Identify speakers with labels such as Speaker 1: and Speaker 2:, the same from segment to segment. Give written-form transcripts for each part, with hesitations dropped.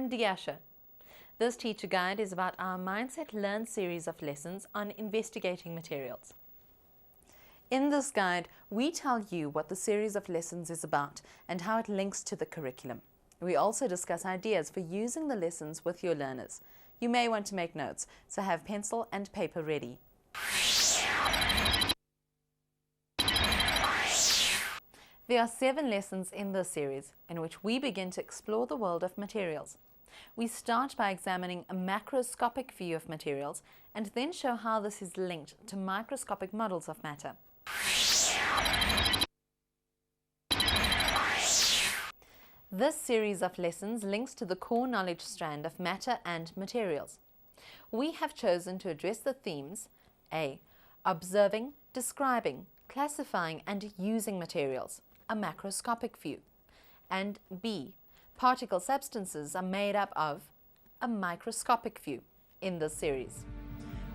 Speaker 1: I'm Diasha. This teacher guide is about our Mindset Learn series of lessons on investigating materials. In this guide, we tell you what the series of lessons is about and how it links to the curriculum. We also discuss ideas for using the lessons with your learners. You may want to make notes, so have pencil and paper ready. There are 7 lessons in this series in which we begin to explore the world of materials. We start by examining a macroscopic view of materials and then show how this is linked to microscopic models of matter. This series of lessons links to the core knowledge strand of matter and materials. We have chosen to address the themes A. Observing, describing, classifying and using materials, a macroscopic view, and B. Particle substances are made up of, a microscopic view, in this series.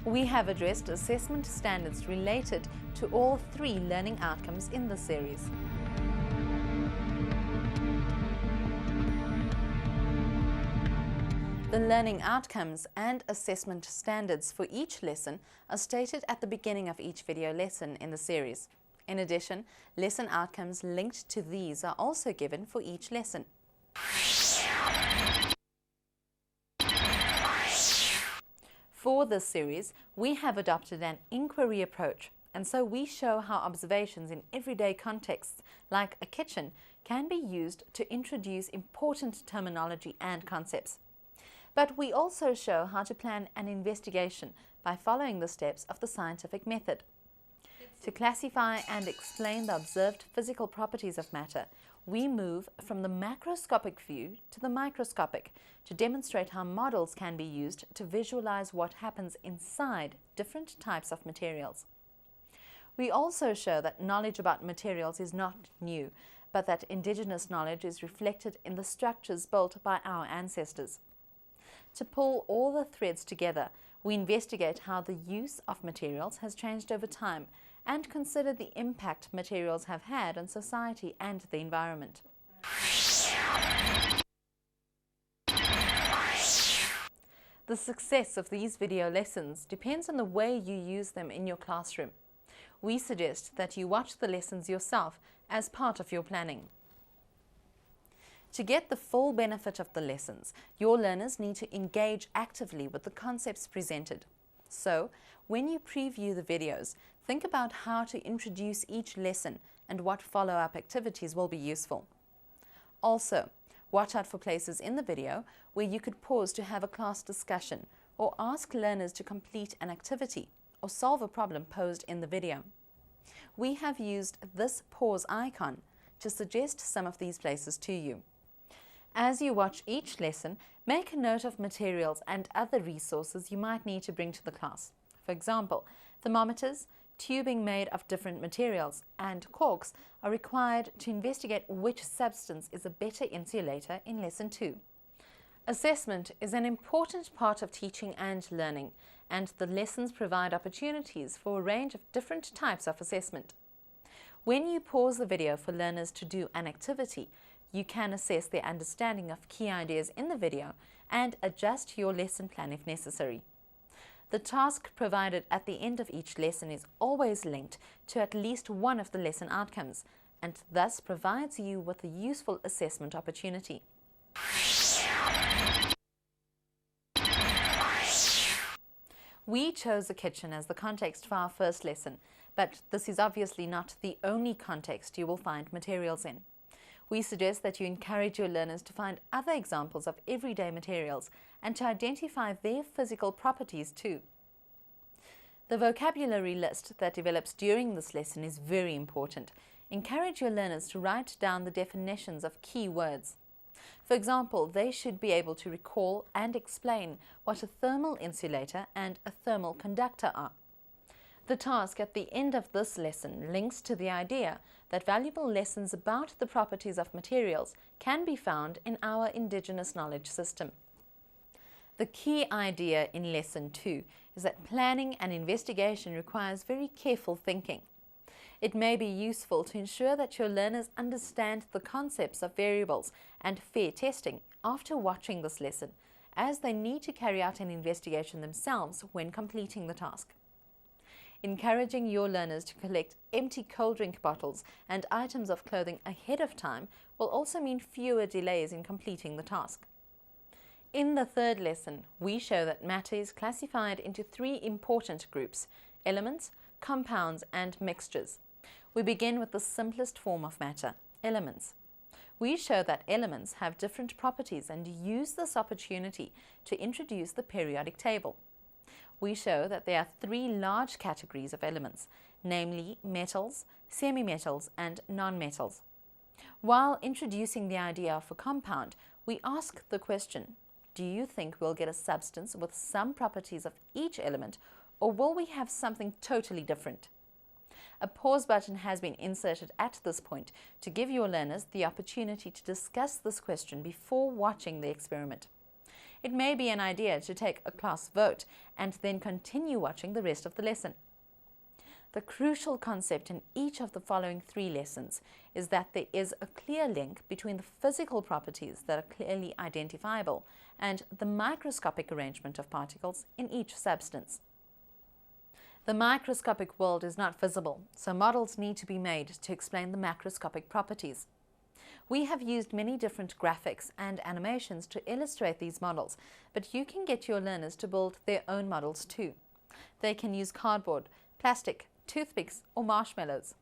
Speaker 1: We have addressed assessment standards related to all 3 learning outcomes in the series. The learning outcomes and assessment standards for each lesson are stated at the beginning of each video lesson in the series. In addition, lesson outcomes linked to these are also given for each lesson. For this series, we have adopted an inquiry approach, and so we show how observations in everyday contexts, like a kitchen, can be used to introduce important terminology and concepts. But we also show how to plan an investigation by following the steps of the scientific method. To classify and explain the observed physical properties of matter, we move from the macroscopic view to the microscopic to demonstrate how models can be used to visualize what happens inside different types of materials. We also show that knowledge about materials is not new, but that indigenous knowledge is reflected in the structures built by our ancestors. To pull all the threads together, we investigate how the use of materials has changed over time and consider the impact materials have had on society and the environment. The success of these video lessons depends on the way you use them in your classroom. We suggest that you watch the lessons yourself as part of your planning. To get the full benefit of the lessons, your learners need to engage actively with the concepts presented. So, when you preview the videos, think about how to introduce each lesson and what follow-up activities will be useful. Also, watch out for places in the video where you could pause to have a class discussion or ask learners to complete an activity or solve a problem posed in the video. We have used this pause icon to suggest some of these places to you. As you watch each lesson, make a note of materials and other resources you might need to bring to the class. For example, thermometers, tubing made of different materials, and corks are required to investigate which substance is a better insulator in Lesson 2. Assessment is an important part of teaching and learning, and the lessons provide opportunities for a range of different types of assessment. When you pause the video for learners to do an activity, you can assess their understanding of key ideas in the video and adjust your lesson plan if necessary. The task provided at the end of each lesson is always linked to at least one of the lesson outcomes and thus provides you with a useful assessment opportunity. We chose a kitchen as the context for our first lesson, but this is obviously not the only context you will find materials in. We suggest that you encourage your learners to find other examples of everyday materials and to identify their physical properties too. The vocabulary list that develops during this lesson is very important. Encourage your learners to write down the definitions of key words. For example, they should be able to recall and explain what a thermal insulator and a thermal conductor are. The task at the end of this lesson links to the idea that valuable lessons about the properties of materials can be found in our indigenous knowledge system. The key idea in Lesson 2 is that planning and investigation requires very careful thinking. It may be useful to ensure that your learners understand the concepts of variables and fair testing after watching this lesson, as they need to carry out an investigation themselves when completing the task. Encouraging your learners to collect empty cold drink bottles and items of clothing ahead of time will also mean fewer delays in completing the task. In the third lesson, we show that matter is classified into three important groups: elements, compounds, and mixtures. We begin with the simplest form of matter, elements. We show that elements have different properties and use this opportunity to introduce the periodic table. We show that there are three large categories of elements, namely metals, semi-metals, and non-metals. While introducing the idea of a compound, we ask the question, do you think we'll get a substance with some properties of each element, or will we have something totally different? A pause button has been inserted at this point to give your learners the opportunity to discuss this question before watching the experiment. It may be an idea to take a class vote and then continue watching the rest of the lesson. The crucial concept in each of the following three lessons is that there is a clear link between the physical properties that are clearly identifiable and the microscopic arrangement of particles in each substance. The microscopic world is not visible, so models need to be made to explain the macroscopic properties. We have used many different graphics and animations to illustrate these models, but you can get your learners to build their own models too. They can use cardboard, plastic, toothpicks, or marshmallows.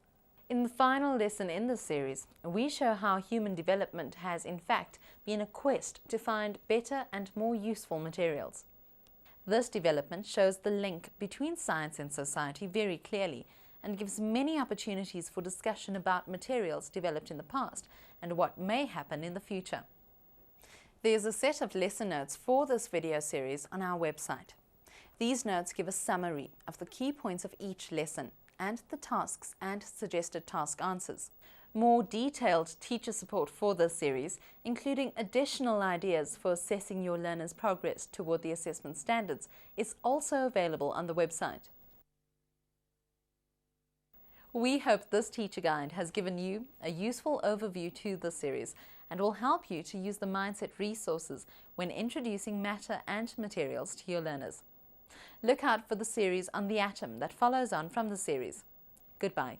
Speaker 1: In the final lesson in this series, we show how human development has in fact been a quest to find better and more useful materials. This development shows the link between science and society very clearly and gives many opportunities for discussion about materials developed in the past and what may happen in the future. There's a set of lesson notes for this video series on our website. These notes give a summary of the key points of each lesson and the tasks and suggested task answers. More detailed teacher support for this series, including additional ideas for assessing your learners' progress toward the assessment standards, is also available on the website. We hope this teacher guide has given you a useful overview to this series and will help you to use the mindset resources when introducing matter and materials to your learners. Look out for the series on the atom that follows on from the series. Goodbye.